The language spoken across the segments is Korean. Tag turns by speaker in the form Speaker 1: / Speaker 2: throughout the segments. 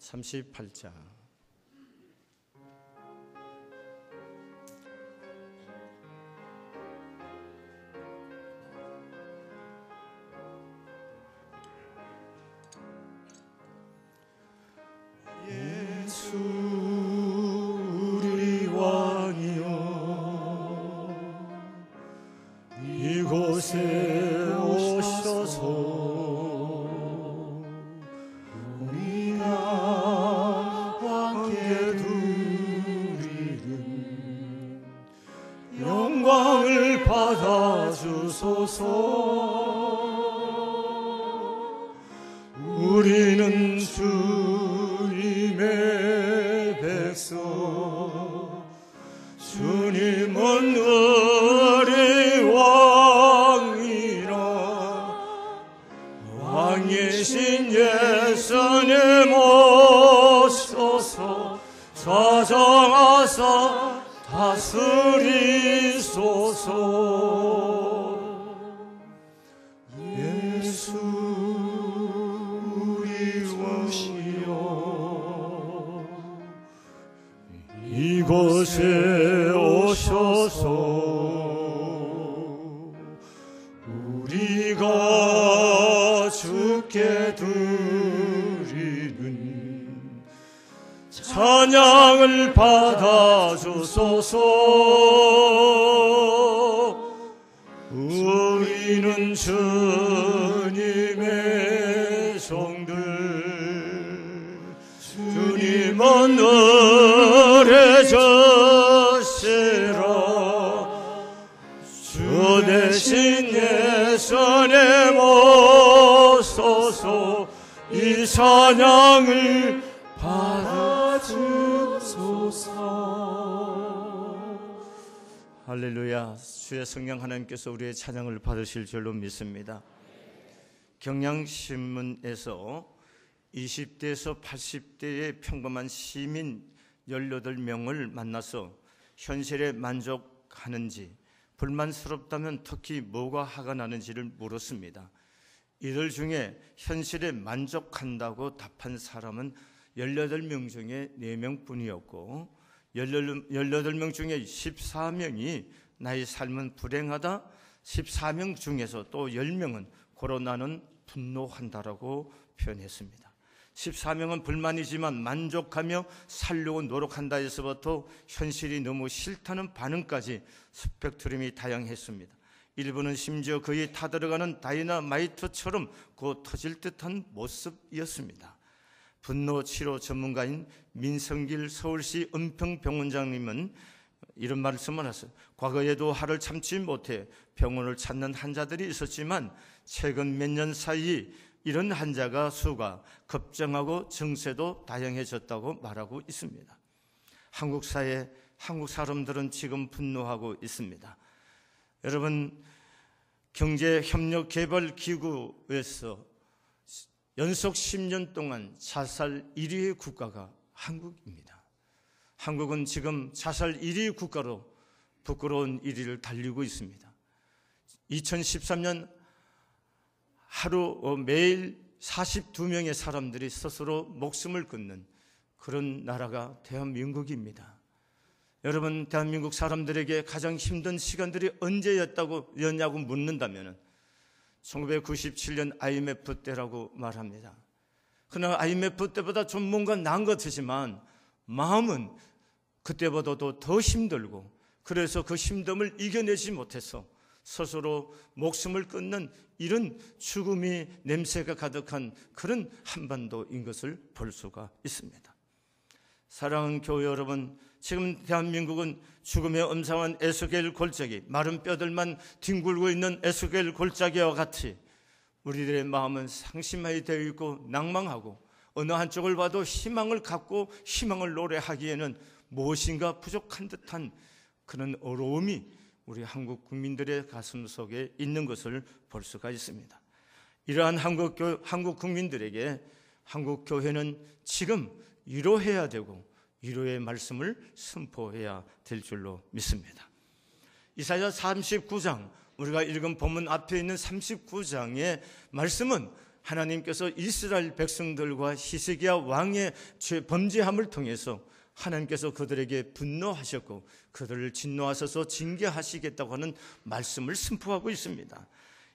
Speaker 1: 38장.
Speaker 2: 예수 우리 왕이여, 이곳에 오셔서 우리가 함께 누리는 영광을 받아주소서. 우리는 주님의 백성, 주님은 우리 왕이라. 왕이신 예수님 오셔서 좌정하사 다스리소서. 예수 우리 왕이여, 이곳에 오셔서 우리가 주께 드리는 찬양을 받아주소서. 우리는 주님의 종들, 주님은 우리 주시라. 주 대신 예수님 오소서. 이 찬양을 받아주소서.
Speaker 1: 할렐루야. 주의 성령 하나님께서 우리의 찬양을 받으실 줄로 믿습니다. 경향신문에서 20대에서 80대의 평범한 시민 18명을 만나서 현실에 만족하는지, 불만스럽다면 특히 뭐가 화가 나는지를 물었습니다. 이들 중에 현실에 만족한다고 답한 사람은 18명 중에 4명뿐이었고 18명 중에 14명이 나의 삶은 불행하다, 14명 중에서 또 10명은 코로나는 분노한다라고 표현했습니다. 14명은 불만이지만 만족하며 살려고 노력한다에서부터 현실이 너무 싫다는 반응까지 스펙트럼이 다양했습니다. 일부는 심지어 거의 타들어가는 다이너마이트처럼 곧 터질 듯한 모습이었습니다. 분노치료 전문가인 민성길 서울시 은평병원장님은 이런 말씀을 하셨어요. 과거에도 화를 참지 못해 병원을 찾는 환자들이 있었지만 최근 몇 년 사이 이런 환자가 수가 급증하고 증세도 다양해졌다고 말하고 있습니다. 한국 사회, 한국 사람들은 지금 분노하고 있습니다. 여러분, 경제협력개발기구에서 연속 10년 동안 자살 1위의 국가가 한국입니다. 한국은 지금 자살 1위 국가로 부끄러운 1위를 달리고 있습니다. 2013년 하루 매일 42명의 사람들이 스스로 목숨을 끊는 그런 나라가 대한민국입니다. 여러분, 대한민국 사람들에게 가장 힘든 시간들이 언제였냐고 묻는다면 1997년 IMF 때라고 말합니다. 그러나 IMF 때보다 좀 뭔가 나은 것 같지만 마음은 그때보다도 더 힘들고, 그래서 그 힘듦을 이겨내지 못해서 스스로 목숨을 끊는 이런 죽음의 냄새가 가득한 그런 한반도인 것을 볼 수가 있습니다. 사랑하는 교회 여러분, 지금 대한민국은 죽음의 엄상한 에스겔 골짜기, 마른 뼈들만 뒹굴고 있는 에스겔 골짜기와 같이 우리들의 마음은 상심하게 되어 있고 낭망하고 어느 한쪽을 봐도 희망을 갖고 희망을 노래하기에는 무엇인가 부족한 듯한 그런 어려움이 우리 한국 국민들의 가슴 속에 있는 것을 볼 수가 있습니다. 이러한 한국 국민들에게 한국 교회는 지금 위로해야 되고 위로의 말씀을 선포해야 될 줄로 믿습니다. 이사야 39장, 우리가 읽은 본문 앞에 있는 39장의 말씀은 하나님께서 이스라엘 백성들과 히스기야 왕의 범죄함을 통해서 하나님께서 그들에게 분노하셨고 그들을 진노하셔서 징계하시겠다고 하는 말씀을 선포하고 있습니다.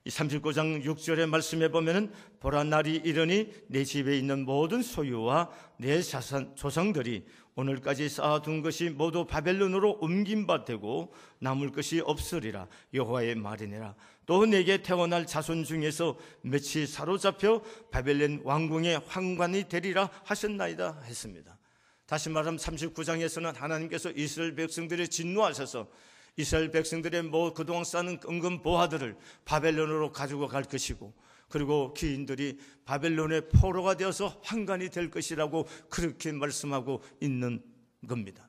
Speaker 1: 이 39장 6절의 말씀에 보면은 보라 날이 이르니 내 집에 있는 모든 소유와 내 자산 조상들이 오늘까지 쌓아둔 것이 모두 바벨론으로 옮긴 바 되고 남을 것이 없으리라 여호와의 말이니라. 또 내게 태어날 자손 중에서 몇이 사로잡혀 바벨론 왕궁의 황관이 되리라 하셨나이다 했습니다. 다시 말하면 39장에서는 하나님께서 이스라엘 백성들을 진노하셔서 이스라엘 백성들의 그동안 쌓는 은근 보화들을 바벨론으로 가지고 갈 것이고 그리고 귀인들이 바벨론의 포로가 되어서 환관이 될 것이라고 그렇게 말씀하고 있는 겁니다.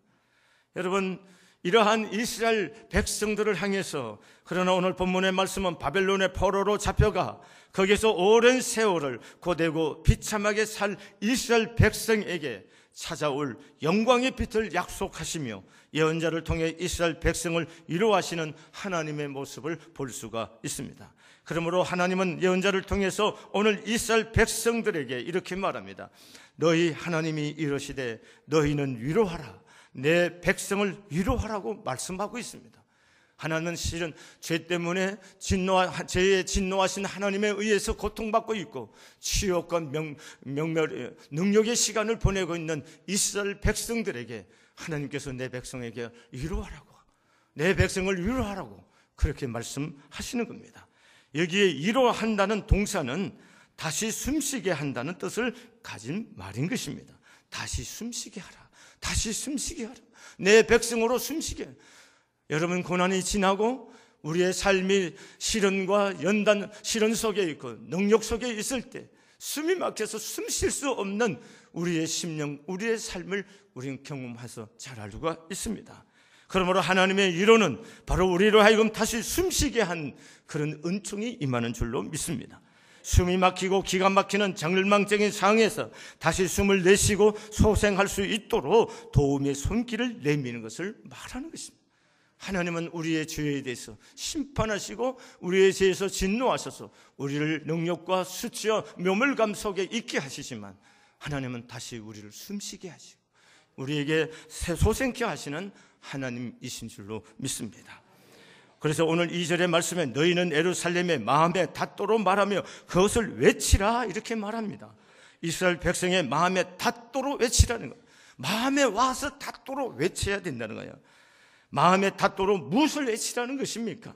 Speaker 1: 여러분, 이러한 이스라엘 백성들을 향해서 그러나 오늘 본문의 말씀은 바벨론의 포로로 잡혀가 거기서 오랜 세월을 고되고 비참하게 살 이스라엘 백성에게 찾아올 영광의 빛을 약속하시며 예언자를 통해 이스라엘 백성을 위로하시는 하나님의 모습을 볼 수가 있습니다. 그러므로 하나님은 예언자를 통해서 오늘 이스라엘 백성들에게 이렇게 말합니다. 너희 하나님이 이르시되 너희는 위로하라. 내 백성을 위로하라고 말씀하고 있습니다. 하나님은 실은 죄 때문에 죄에 진노하신 하나님에 의해서 고통받고 있고 치욕과 능력의 시간을 보내고 있는 이스라엘 백성들에게 하나님께서 내 백성에게 위로하라고, 내 백성을 위로하라고 그렇게 말씀하시는 겁니다. 여기에 위로한다는 동사는 다시 숨쉬게 한다는 뜻을 가진 말인 것입니다. 다시 숨쉬게 하라. 다시 숨쉬게 하라. 내 백성으로 숨쉬게. 여러분, 고난이 지나고 우리의 삶이 시련과 시련 속에 있고 능력 속에 있을 때 숨이 막혀서 숨 쉴 수 없는 우리의 심령, 우리의 삶을 우리는 경험해서 잘 알 수가 있습니다. 그러므로 하나님의 위로는 바로 우리로 하여금 다시 숨쉬게 한 그런 은총이 임하는 줄로 믿습니다. 숨이 막히고 기가 막히는 절망적인 상황에서 다시 숨을 내쉬고 소생할 수 있도록 도움의 손길을 내미는 것을 말하는 것입니다. 하나님은 우리의 죄에 대해서 심판하시고 우리의 죄에서 진노하셔서 우리를 능력과 수치와 묘물감 속에 있게 하시지만 하나님은 다시 우리를 숨쉬게 하시고 우리에게 소생케 하시는 하나님이신 줄로 믿습니다. 그래서 오늘 2절의 말씀에 너희는 예루살렘의 마음에 닿도록 말하며 그것을 외치라 이렇게 말합니다. 이스라엘 백성의 마음에 닿도록 외치라는 거예요. 마음에 와서 닿도록 외쳐야 된다는 거예요. 마음에 닿도록 무엇을 외치라는 것입니까?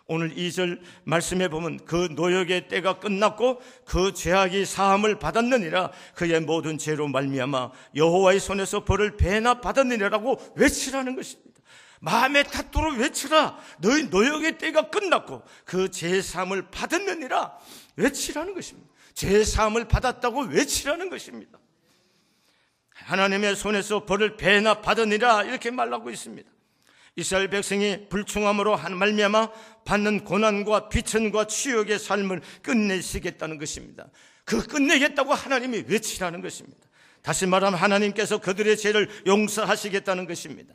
Speaker 1: 오늘 2절 말씀에 보면 그 노역의 때가 끝났고 그 죄악이 사함을 받았느니라 그의 모든 죄로 말미암아 여호와의 손에서 벌을 배나 받았느니라고 외치라는 것입니다. 마음에 닿도록 외치라. 너희 노역의 때가 끝났고 그 죄 사함을 받았느니라 외치라는 것입니다. 죄 사함을 받았다고 외치라는 것입니다. 하나님의 손에서 벌을 배나 받으니라 이렇게 말하고 있습니다. 이스라엘 백성이 불충함으로 말미암아 받는 고난과 비천과 치욕의 삶을 끝내시겠다는 것입니다. 그 끝내겠다고 하나님이 외치라는 것입니다. 다시 말하면 하나님께서 그들의 죄를 용서하시겠다는 것입니다.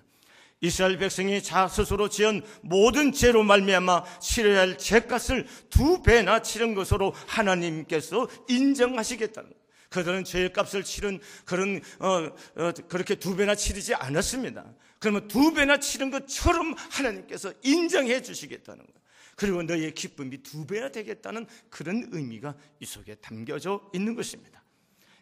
Speaker 1: 이스라엘 백성이 스스로 지은 모든 죄로 말미암아 치러야 할 죄값을 2배나 치른 것으로 하나님께서 인정하시겠다는 거예요. 그들은 죄값을 치른 그렇게 2배나 치르지 않았습니다. 그러면 2배나 치른 것처럼 하나님께서 인정해 주시겠다는 거예요. 그리고 너희의 기쁨이 2배나 되겠다는 그런 의미가 이 속에 담겨져 있는 것입니다.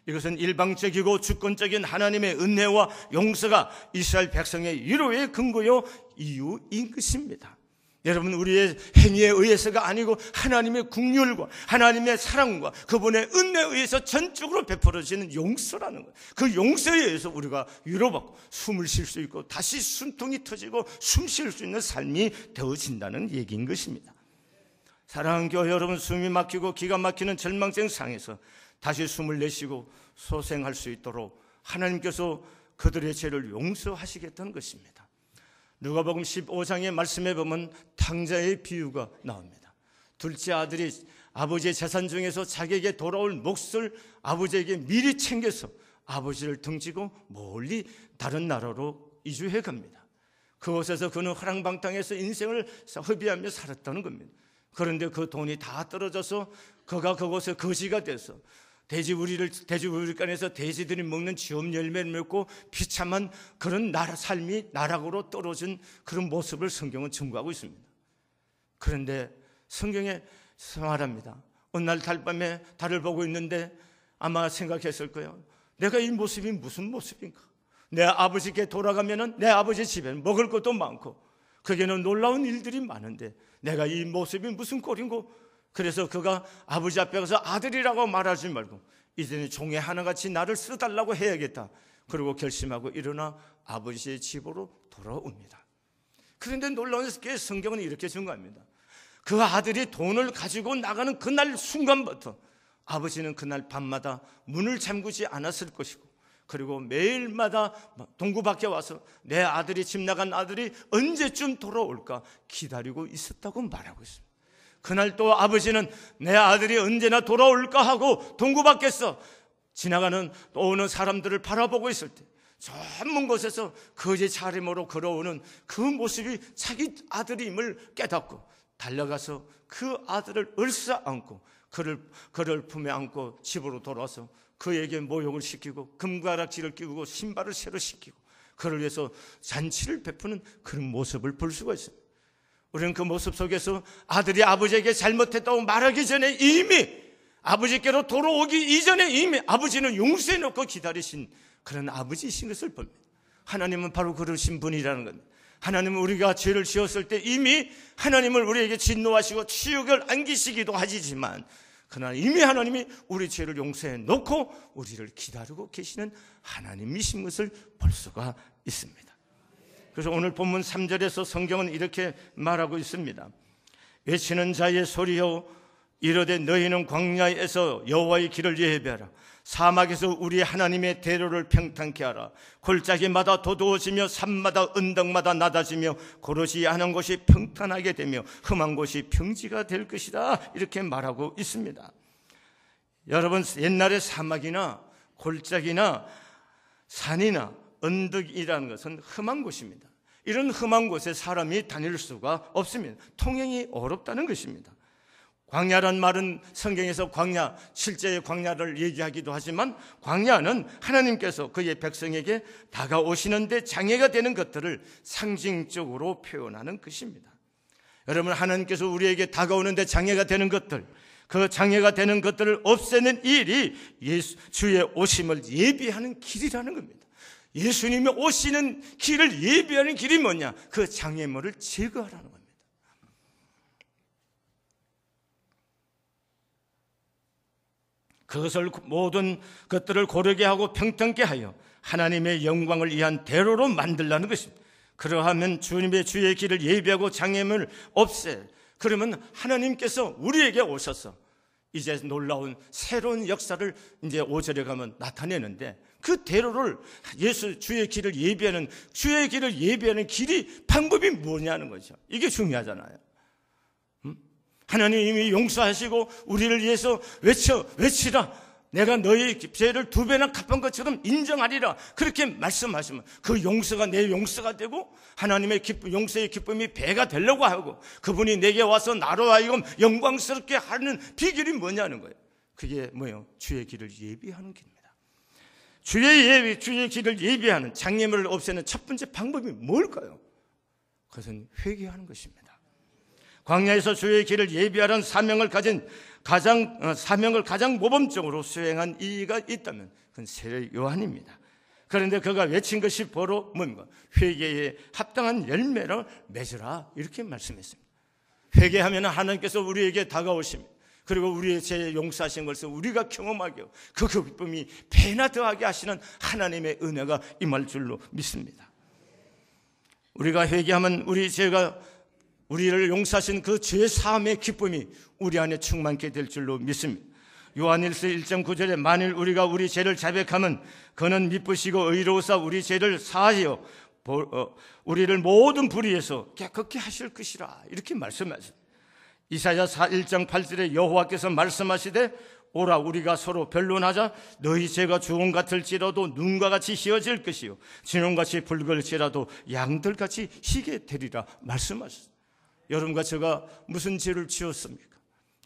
Speaker 1: 이것은 일방적이고 주권적인 하나님의 은혜와 용서가 이스라엘 백성의 위로의 근거요 이유인 것입니다. 여러분, 우리의 행위에 의해서가 아니고 하나님의 긍휼과 하나님의 사랑과 그분의 은혜에 의해서 전적으로 베풀어지는 용서라는 거예요. 그 용서에 의해서 우리가 위로받고 숨을 쉴 수 있고 다시 숨통이 터지고 숨 쉴 수 있는 삶이 되어진다는 얘기인 것입니다. 사랑하는 교회 여러분, 숨이 막히고 기가 막히는 절망적인 상황에서 다시 숨을 내쉬고 소생할 수 있도록 하나님께서 그들의 죄를 용서하시겠다는 것입니다. 누가복음 15장의 말씀에 보면 탕자의 비유가 나옵니다. 둘째 아들이 아버지의 재산 중에서 자기에게 돌아올 몫을 아버지에게 미리 챙겨서 아버지를 등지고 멀리 다른 나라로 이주해 갑니다. 그곳에서 그는 화랑방탕해서 인생을 허비하며 살았다는 겁니다. 그런데 그 돈이 다 떨어져서 그가 그곳에 거지가 돼서 돼지우리간에서 돼지들이 먹는 지엄 열매를 먹고 비참한 그런 삶이 나락으로 떨어진 그런 모습을 성경은 증거하고 있습니다. 그런데 성경에 말합니다. 어느 날 달밤에 달을 보고 있는데 아마 생각했을 거예요. 내가 이 모습이 무슨 모습인가? 내 아버지께 돌아가면은 내 아버지 집에는 먹을 것도 많고 거기에는 놀라운 일들이 많은데 내가 이 모습이 무슨 꼴인고? 그래서 그가 아버지 앞에 가서 아들이라고 말하지 말고 이제는 종의 하나같이 나를 써달라고 해야겠다. 그리고 결심하고 일어나 아버지의 집으로 돌아옵니다. 그런데 놀라운 게 성경은 이렇게 증거합니다. 그 아들이 돈을 가지고 나가는 그날 순간부터 아버지는 그날 밤마다 문을 잠그지 않았을 것이고 그리고 매일마다 동구 밖에 와서 내 아들이 집 나간 아들이 언제쯤 돌아올까 기다리고 있었다고 말하고 있습니다. 그날 또 아버지는 내 아들이 언제나 돌아올까 하고 동구 밖에서 지나가는 또 오는 사람들을 바라보고 있을 때 저 먼 곳에서 거지 차림으로 걸어오는 그 모습이 자기 아들임을 깨닫고 달려가서 그 아들을 얼싸안고 그를 품에 안고 집으로 돌아와서 그에게 모욕을 시키고 금가락지를 끼우고 신발을 새로 시키고 그를 위해서 잔치를 베푸는 그런 모습을 볼 수가 있습니다. 우리는 그 모습 속에서 아들이 아버지에게 잘못했다고 말하기 전에 이미 아버지께로 돌아오기 이전에 이미 아버지는 용서해 놓고 기다리신 그런 아버지이신 것을 봅니다. 하나님은 바로 그러신 분이라는 겁니다. 하나님은 우리가 죄를 지었을 때 이미 하나님을 우리에게 진노하시고 치욕을 안기시기도 하시지만 그러나 이미 하나님이 우리 죄를 용서해 놓고 우리를 기다리고 계시는 하나님이신 것을 볼 수가 있습니다. 그래서 오늘 본문 3절에서 성경은 이렇게 말하고 있습니다. 외치는 자의 소리여 이르되 너희는 광야에서 여호와의 길을 예배하라. 사막에서 우리 하나님의 대로를 평탄케 하라. 골짜기마다 도두어지며 산마다 언덕마다 낮아지며 고르지 않은 곳이 평탄하게 되며 험한 곳이 평지가 될 것이다. 이렇게 말하고 있습니다. 여러분, 옛날에 사막이나 골짜기나 산이나 언덕이라는 것은 험한 곳입니다. 이런 험한 곳에 사람이 다닐 수가 없습니다. 통행이 어렵다는 것입니다. 광야란 말은 성경에서 광야, 실제의 광야를 얘기하기도 하지만 광야는 하나님께서 그의 백성에게 다가오시는데 장애가 되는 것들을 상징적으로 표현하는 것입니다. 여러분, 하나님께서 우리에게 다가오는데 장애가 되는 것들, 그 장애가 되는 것들을 없애는 일이 주의 오심을 예비하는 길이라는 겁니다. 예수님이 오시는 길을 예비하는 길이 뭐냐? 그 장애물을 제거하라는 겁니다. 그것을 모든 것들을 고르게 하고 평탄케 하여 하나님의 영광을 위한 대로로 만들라는 것입니다. 그러하면 주님의 주의 길을 예비하고 장애물을 없애. 그러면 하나님께서 우리에게 오셔서 이제 놀라운 새로운 역사를 이제 5절에 가면 나타내는데 그 대로를 주의 길을 예비하는 길이 방법이 뭐냐는 거죠. 이게 중요하잖아요. 하나님이 용서하시고 우리를 위해서 외치라. 내가 너희 죄를 2배나 갚은 것처럼 인정하리라. 그렇게 말씀하시면 그 용서가 내 용서가 되고 하나님의 용서의 기쁨이 배가 되려고 하고 그분이 내게 와서 나로 하여금 영광스럽게 하는 비결이 뭐냐는 거예요. 그게 뭐예요? 주의 길을 예비하는 길입니다. 주의 길을 예비하는 장애물을 없애는 첫 번째 방법이 뭘까요? 그것은 회개하는 것입니다. 광야에서 주의 길을 예비하라는 사명을 가장 모범적으로 수행한 이가 있다면 그건 세례 요한입니다. 그런데 그가 외친 것이 바로 뭔가 회개에 합당한 열매를 맺으라 이렇게 말씀했습니다. 회개하면 하나님께서 우리에게 다가오십니다. 그리고 우리의 죄 용서하신 것을 우리가 경험하게 하고 그 기쁨이 배나 더하게 하시는 하나님의 은혜가 임할 줄로 믿습니다. 우리가 회개하면 우리를 용서하신 그 죄 사함의 기쁨이 우리 안에 충만케 될 줄로 믿습니다. 요한일서 1.9절에 만일 우리가 우리 죄를 자백하면 그는 미쁘시고 의로우사 우리 죄를 사하여 우리를 모든 불의에서 깨끗게 하실 것이라 이렇게 말씀하십니다. 이사야 1.8절에 여호와께서 말씀하시되 오라 우리가 서로 변론하자. 너희 죄가 주홍 같을지라도 눈과 같이 희어질 것이요 진홍같이 붉을지라도 양들같이 희게 되리라 말씀하셨습니다. 여러분과 제가 무슨 죄를 지었습니까?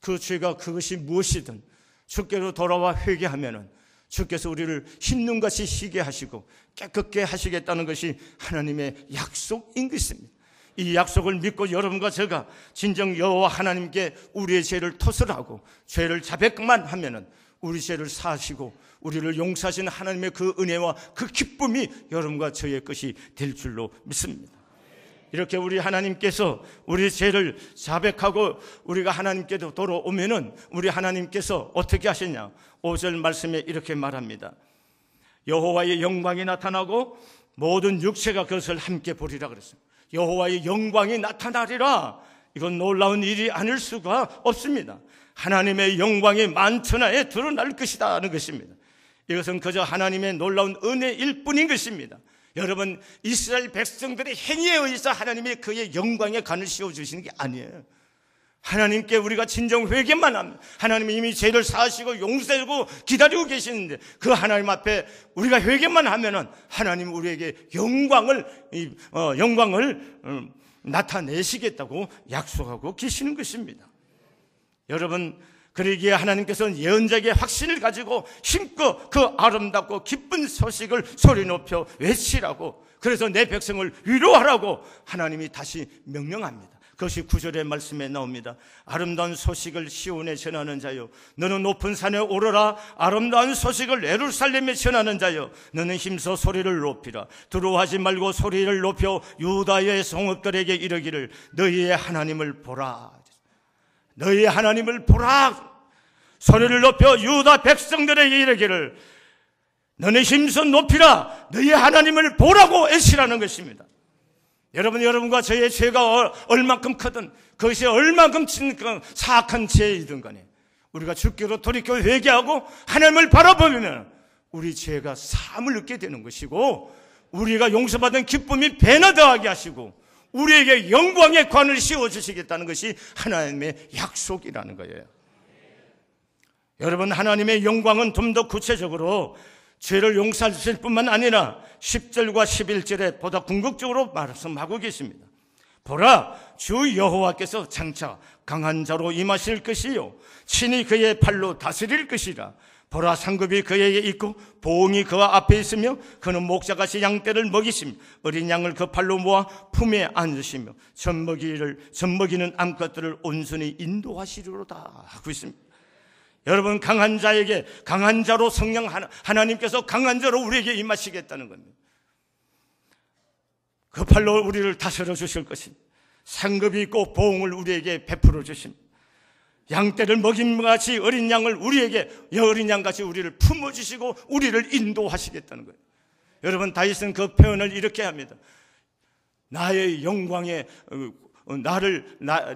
Speaker 1: 그 죄가 그것이 무엇이든 주께로 돌아와 회개하면은 주께서 우리를 흰눈같이 희게 하시고 깨끗게 하시겠다는 것이 하나님의 약속인 것입니다. 이 약속을 믿고 여러분과 제가 진정 여호와 하나님께 우리의 죄를 토설하고 죄를 자백만 하면은 우리 죄를 사하시고 우리를 용서하시는 하나님의 그 은혜와 그 기쁨이 여러분과 저의 것이 될 줄로 믿습니다. 이렇게 우리 하나님께서 우리 죄를 자백하고 우리가 하나님께도 돌아오면은 우리 하나님께서 어떻게 하시냐? 5절 말씀에 이렇게 말합니다. 여호와의 영광이 나타나고 모든 육체가 그것을 함께 보리라 그랬습니다. 여호와의 영광이 나타나리라. 이건 놀라운 일이 아닐 수가 없습니다. 하나님의 영광이 만천하에 드러날 것이다 하는 것입니다. 이것은 그저 하나님의 놀라운 은혜일 뿐인 것입니다. 여러분, 이스라엘 백성들의 행위에 의해서 하나님이 그의 영광의 관을 씌워주시는 게 아니에요. 하나님께 우리가 진정 회개만 하면 하나님이 이미 죄를 사하시고 용서하고 기다리고 계시는데 그 하나님 앞에 우리가 회개만 하면은 하나님 우리에게 영광을 나타내시겠다고 약속하고 계시는 것입니다. 여러분, 그러기에 하나님께서는 예언자에게 확신을 가지고 힘껏 그 아름답고 기쁜 소식을 소리 높여 외치라고, 그래서 내 백성을 위로하라고 하나님이 다시 명령합니다. 그것이 9절의 말씀에 나옵니다. 아름다운 소식을 시온에 전하는 자여, 너는 높은 산에 오르라. 아름다운 소식을 예루살렘에 전하는 자여, 너는 힘써 소리를 높이라. 두려워하지 말고 소리를 높여 유다의 성읍들에게 이르기를 너희의 하나님을 보라. 너희의 하나님을 보라. 소리를 높여 유다 백성들에게 이르기를 너는 힘써 높이라. 너희의 하나님을 보라고 애쓰라는 것입니다. 여러분과 저의 죄가 얼만큼 크든 그것이 얼만큼 사악한 죄이든 간에 우리가 주께로 돌이켜 회개하고 하나님을 바라보면 우리 죄가 사함을 얻게 되는 것이고, 우리가 용서받은 기쁨이 배나 더하게 하시고 우리에게 영광의 관을 씌워주시겠다는 것이 하나님의 약속이라는 거예요. 여러분, 하나님의 영광은 좀 더 구체적으로 죄를 용서하실 뿐만 아니라 10절과 11절에 보다 궁극적으로 말씀하고 계십니다. 보라, 주 여호와께서 장차 강한 자로 임하실 것이요 친히 그의 팔로 다스릴 것이라. 보라, 상급이 그에게 있고 보응이 그와 앞에 있으며 그는 목자같이 양떼를 먹이시며 어린 양을 그 팔로 모아 품에 안으시며 젖먹이는 암컷들을 온순히 인도하시리로다 하고 있습니다. 여러분, 강한 자에게 강한 자로 성령 하나님께서 강한 자로 우리에게 임하시겠다는 겁니다. 그 팔로 우리를 다스려 주실 것입니다. 상급이 있고 보응을 우리에게 베풀어 주십니다. 양떼를 먹임같이 어린 양을 우리에게 어린 양같이 우리를 품어주시고 우리를 인도하시겠다는 거예요. 여러분, 다윗은 그 표현을 이렇게 합니다. 나의 영광에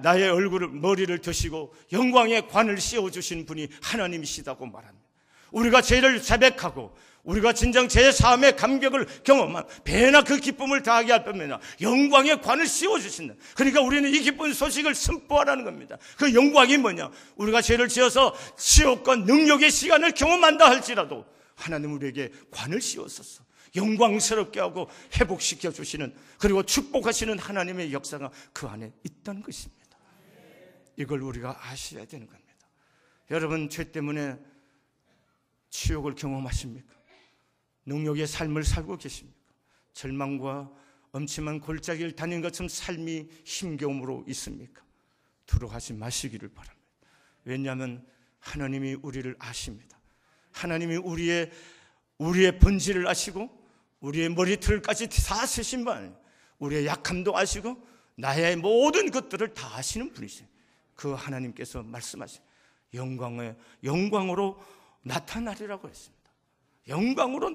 Speaker 1: 나의 얼굴을 머리를 드시고 영광의 관을 씌워주신 분이 하나님이시다고 말합니다. 우리가 죄를 자백하고 우리가 진정 죄 사함의 감격을 경험한 배나 그 기쁨을 다하게 할 뿐만 영광의 관을 씌워주신다. 그러니까 우리는 이 기쁜 소식을 선포하라는 겁니다. 그 영광이 뭐냐? 우리가 죄를 지어서 지옥과 능력의 시간을 경험한다 할지라도 하나님 우리에게 관을 씌웠었어. 영광스럽게 하고 회복시켜 주시는, 그리고 축복하시는 하나님의 역사가 그 안에 있다는 것입니다. 이걸 우리가 아셔야 되는 겁니다. 여러분, 죄 때문에 치욕을 경험하십니까? 능욕의 삶을 살고 계십니까? 절망과 엄침한 골짜기를 다닌 것처럼 삶이 힘겨움으로 있습니까? 두려워하지 마시기를 바랍니다. 왜냐하면 하나님이 우리를 아십니다. 하나님이 우리의 본질을 아시고 우리의 머리털까지 다 쓰신 분, 우리의 약함도 아시고 나의 모든 것들을 다 아시는 분이세요. 그 하나님께서 말씀하신 영광으로 나타나리라고 했습니다. 영광으로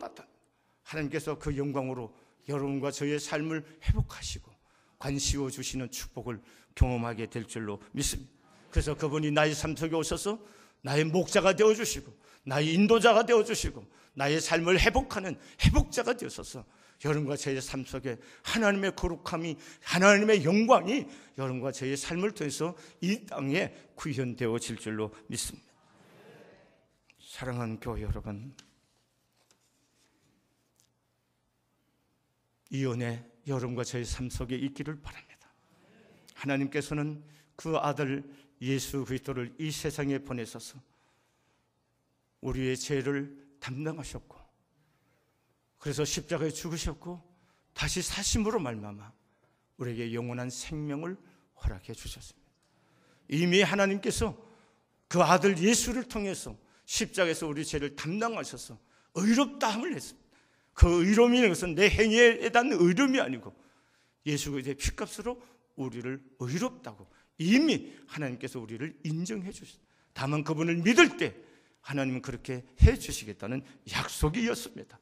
Speaker 1: 하나님께서 그 영광으로 여러분과 저의 삶을 회복하시고 관 씌워주시는 축복을 경험하게 될 줄로 믿습니다. 그래서 그분이 나의 삶 속에 오셔서 나의 목자가 되어주시고 나의 인도자가 되어주시고 나의 삶을 회복하는 회복자가 되어서 여러분과 저의 삶 속에 하나님의 거룩함이, 하나님의 영광이 여러분과 저의 삶을 통해서 이 땅에 구현되어질 줄로 믿습니다. 사랑하는 교회 여러분, 이 은혜 여러분과 저의 삶 속에 있기를 바랍니다. 하나님께서는 그 아들 예수 그리스도를 이 세상에 보내셔서 우리의 죄를 담당하셨고, 그래서 십자가에 죽으셨고 다시 사심으로 말미암아 우리에게 영원한 생명을 허락해 주셨습니다. 이미 하나님께서 그 아들 예수를 통해서 십자가에서 우리 죄를 담당하셔서 의롭다함을 했습니다. 그 의로움이라는 것은 내 행위에 대한 의로움이 아니고 예수 그리스도의 피값으로 우리를 의롭다고 이미 하나님께서 우리를 인정해 주셨습니다. 다만 그분을 믿을 때 하나님은 그렇게 해 주시겠다는 약속이었습니다.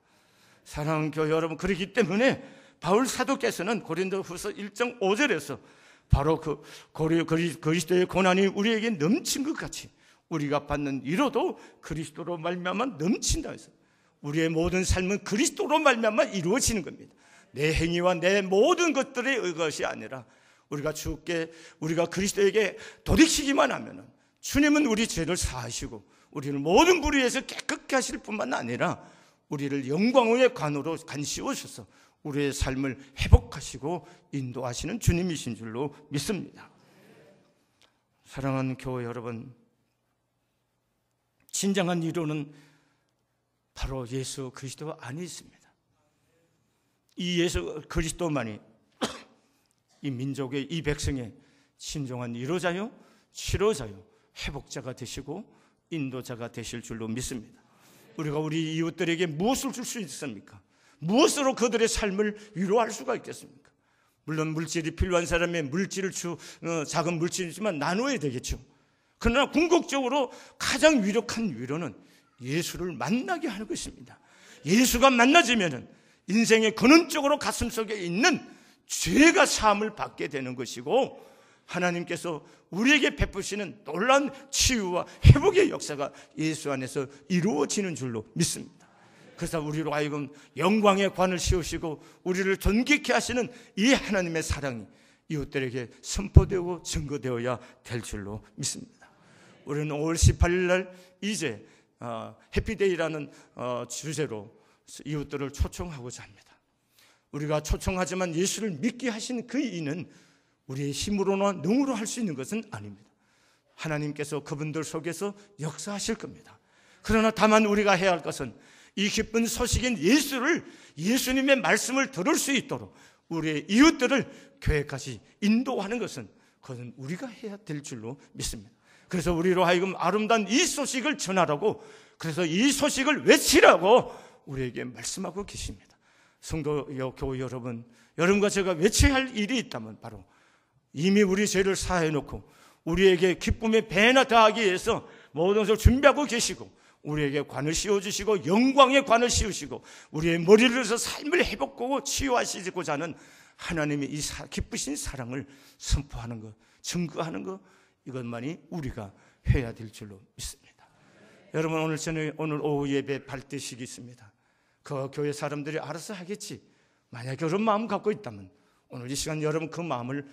Speaker 1: 사랑하는 교회 여러분, 그렇기 때문에 바울 사도께서는 고린도후서 1장 5절에서 바로 그 그리스도의 고난이 우리에게 넘친 것 같이 우리가 받는 위로도 그리스도로 말미암아 넘친다 해서 우리의 모든 삶은 그리스도로 말미암아 이루어지는 겁니다. 내 행위와 내 모든 것들의 것이 아니라 우리가 그리스도에게 돌이키기만 하면은 주님은 우리 죄를 사하시고 우리는 모든 불의에서 깨끗게 하실 뿐만 아니라 우리를 영광의 관으로 간씌우셔서 우리의 삶을 회복하시고 인도하시는 주님이신 줄로 믿습니다. 사랑하는 교회 여러분, 진정한 위로는 바로 예수 그리스도 안에 있습니다. 이 예수 그리스도만이 이 민족의, 이 백성의 진정한 위로자요, 치료자요, 회복자가 되시고 인도자가 되실 줄로 믿습니다. 우리가 우리 이웃들에게 무엇을 줄 수 있습니까? 무엇으로 그들의 삶을 위로할 수가 있겠습니까? 물론 물질이 필요한 사람의 물질을 작은 물질이지만 나눠야 되겠죠. 그러나 궁극적으로 가장 유력한 위로는 예수를 만나게 하는 것입니다. 예수가 만나지면은 인생의 근원적으로 가슴속에 있는 죄가 사함을 받게 되는 것이고, 하나님께서 우리에게 베푸시는 놀라운 치유와 회복의 역사가 예수 안에서 이루어지는 줄로 믿습니다. 그래서 우리로 하여금 영광의 관을 씌우시고 우리를 존귀케 하시는 이 하나님의 사랑이 이웃들에게 선포되고 증거되어야 될 줄로 믿습니다. 우리는 5월 18일 날 이제 해피데이라는 주제로 이웃들을 초청하고자 합니다. 우리가 초청하지만 예수를 믿게 하신 그 이유는 우리의 힘으로나 능으로 할 수 있는 것은 아닙니다. 하나님께서 그분들 속에서 역사하실 겁니다. 그러나 다만 우리가 해야 할 것은 이 기쁜 소식인 예수님의 말씀을 들을 수 있도록 우리의 이웃들을 교회까지 인도하는 것은 그것은 우리가 해야 될 줄로 믿습니다. 그래서 우리로 하여금 아름다운 이 소식을 전하라고, 그래서 이 소식을 외치라고 우리에게 말씀하고 계십니다. 성도 교회 여러분, 여러분과 제가 외쳐야 할 일이 있다면 바로 이미 우리 죄를 사해놓고 우리에게 기쁨의 배나 더하기 위해서 모든 것을 준비하고 계시고 우리에게 관을 씌워주시고 영광의 관을 씌우시고 우리의 머리를 들어서 삶을 회복하고 치유하시고자 하는 하나님의 이 기쁘신 사랑을 선포하는 것, 증거하는 것, 이것만이 우리가 해야 될 줄로 믿습니다. 여러분, 오늘 오후 예배 발대식이 있습니다. 그 교회 사람들이 알아서 하겠지. 만약에 그런 마음 갖고 있다면 오늘 이 시간 여러분 그 마음을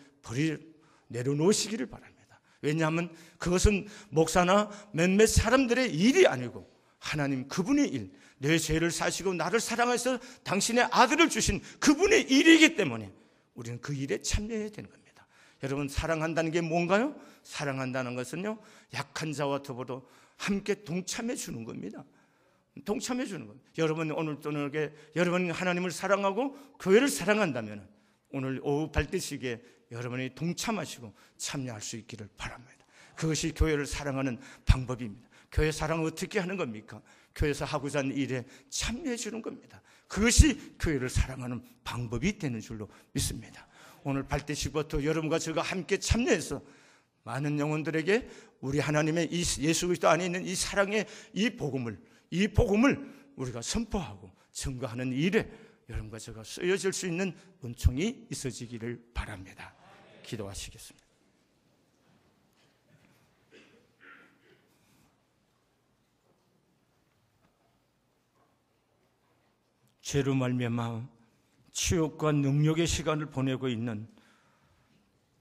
Speaker 1: 내려놓으시기를 바랍니다. 왜냐하면 그것은 목사나 몇몇 사람들의 일이 아니고 하나님 그분의 일, 내 죄를 사시고 나를 사랑해서 당신의 아들을 주신 그분의 일이기 때문에 우리는 그 일에 참여해야 되는 겁니다. 여러분, 사랑한다는 게 뭔가요? 사랑한다는 것은요, 약한 자와 더불어 함께 동참해 주는 겁니다. 동참해 주는 겁니다. 여러분, 오늘 저녁에 여러분 하나님을 사랑하고 교회를 사랑한다면 오늘 오후 발대식에 여러분이 동참하시고 참여할 수 있기를 바랍니다. 그것이 교회를 사랑하는 방법입니다. 교회 사랑을 어떻게 하는 겁니까? 교회에서 하고자 하는 일에 참여해 주는 겁니다. 그것이 교회를 사랑하는 방법이 되는 줄로 믿습니다. 오늘 발대식부터 여러분과 제가 함께 참여해서 많은 영혼들에게 우리 하나님의 이 예수 그리스도 안에 있는 이 사랑의 이 복음을 우리가 선포하고 증거하는 일에 여러분과 제가 쓰여질 수 있는 은총이 있어지기를 바랍니다. 기도하시겠습니다. 죄로 말미암아 치욕과 능력의 시간을 보내고 있는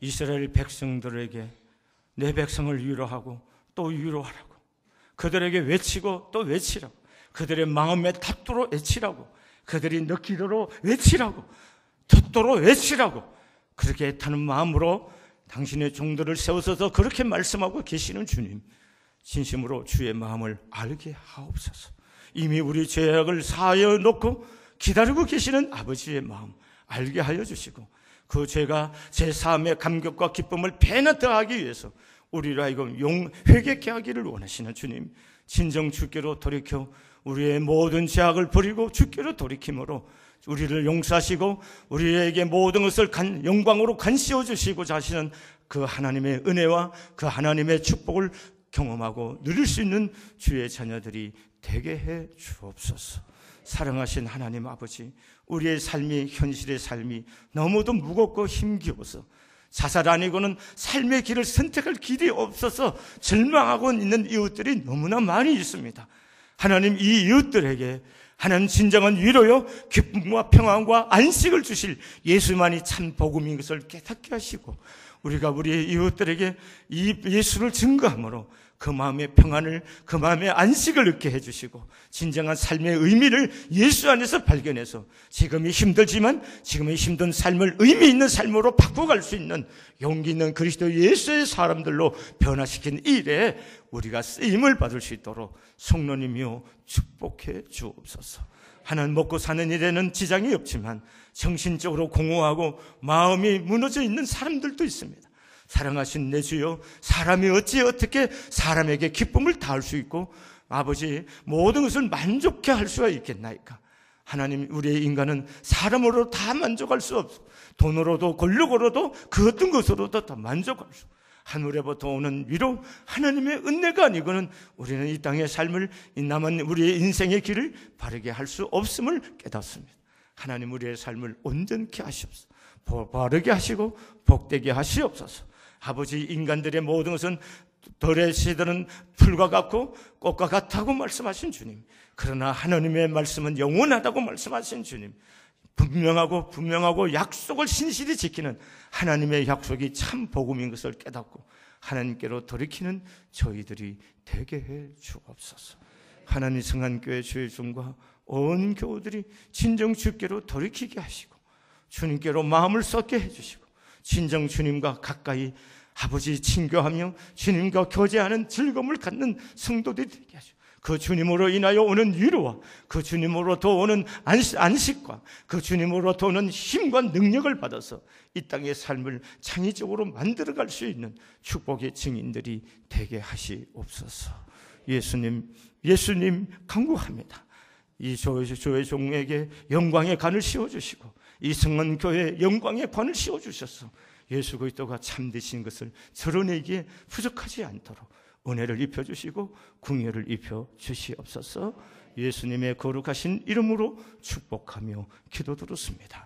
Speaker 1: 이스라엘 백성들에게 내 백성을 위로하고 또 위로하라고, 그들에게 외치고 또 외치라고, 그들의 마음에 닿도록 외치라고, 그들이 느끼도록 외치라고, 듣도록 외치라고, 그렇게 애타는 마음으로 당신의 종들을 세우셔서 그렇게 말씀하고 계시는 주님, 진심으로 주의 마음을 알게 하옵소서. 이미 우리 죄악을 사하여 놓고 기다리고 계시는 아버지의 마음 알게 하여 주시고, 그 죄가 제 삶의 감격과 기쁨을 배나 더하기 위해서 우리로 하여금 회개케 하기를 원하시는 주님, 진정 주께로 돌이켜 우리의 모든 죄악을 버리고 주께로 돌이킴으로 우리를 용서하시고 우리에게 모든 것을 영광으로 간씌워 주시고자 하시는 그 하나님의 은혜와 그 하나님의 축복을 경험하고 누릴 수 있는 주의 자녀들이 되게 해 주옵소서. 사랑하신 하나님 아버지, 우리의 삶이, 현실의 삶이 너무도 무겁고 힘겨워서 자살 아니고는 삶의 길을 선택할 길이 없어서 절망하고 있는 이웃들이 너무나 많이 있습니다. 하나님, 이 이웃들에게 하나님 진정한 위로요, 기쁨과 평안과 안식을 주실 예수만이 참 복음인 것을 깨닫게 하시고, 우리가 우리의 이웃들에게 이 예수를 증거함으로 그 마음의 평안을, 그 마음의 안식을 얻게 해주시고, 진정한 삶의 의미를 예수 안에서 발견해서 지금이 힘들지만 지금의 힘든 삶을 의미 있는 삶으로 바꿔갈 수 있는 용기 있는 그리스도 예수의 사람들로 변화시킨 일에 우리가 쓰임을 받을 수 있도록 성령님이여 축복해 주옵소서. 하나님, 먹고 사는 일에는 지장이 없지만 정신적으로 공허하고 마음이 무너져 있는 사람들도 있습니다. 사랑하신 내 주여, 사람이 어떻게 사람에게 기쁨을 다할 수 있고 아버지 모든 것을 만족해 할 수가 있겠나이까? 하나님, 우리의 인간은 사람으로 다 만족할 수 없어. 돈으로도 권력으로도 그 어떤 것으로도 다 만족할 수. 하늘에부터 오는 위로 하나님의 은혜가 아니고는 우리는 이 땅의 삶을, 이 남은 우리의 인생의 길을 바르게 할 수 없음을 깨닫습니다. 하나님, 우리의 삶을 온전케 하시옵소서. 바르게 하시고 복되게 하시옵소서. 아버지, 인간들의 모든 것은 덜의 시들은 풀과 같고 꽃과 같다고 말씀하신 주님, 그러나 하나님의 말씀은 영원하다고 말씀하신 주님, 분명하고 약속을 신실히 지키는 하나님의 약속이 참 복음인 것을 깨닫고 하나님께로 돌이키는 저희들이 되게 해 주옵소서. 하나님, 성한교회 주의 종과 온 교우들이 진정 주께로 돌이키게 하시고 주님께로 마음을 쏟게 해주시고 진정 주님과 가까이 아버지 친교하며 주님과 교제하는 즐거움을 갖는 성도들이 되게 하시고, 그 주님으로 인하여 오는 위로와 그 주님으로부터 오는 안식과 그 주님으로부터 오는 힘과 능력을 받아서 이 땅의 삶을 창의적으로 만들어갈 수 있는 축복의 증인들이 되게 하시옵소서. 예수님 간구합니다. 이 조의 종에게 영광의 관을 씌워주시고 이 성원교회에 영광의 관을 씌워주셔서 예수 그리스도가 참되신 것을 드러내기에 부족하지 않도록 은혜를 입혀주시고 궁예를 입혀주시옵소서. 예수님의 거룩하신 이름으로 축복하며 기도드렸습니다.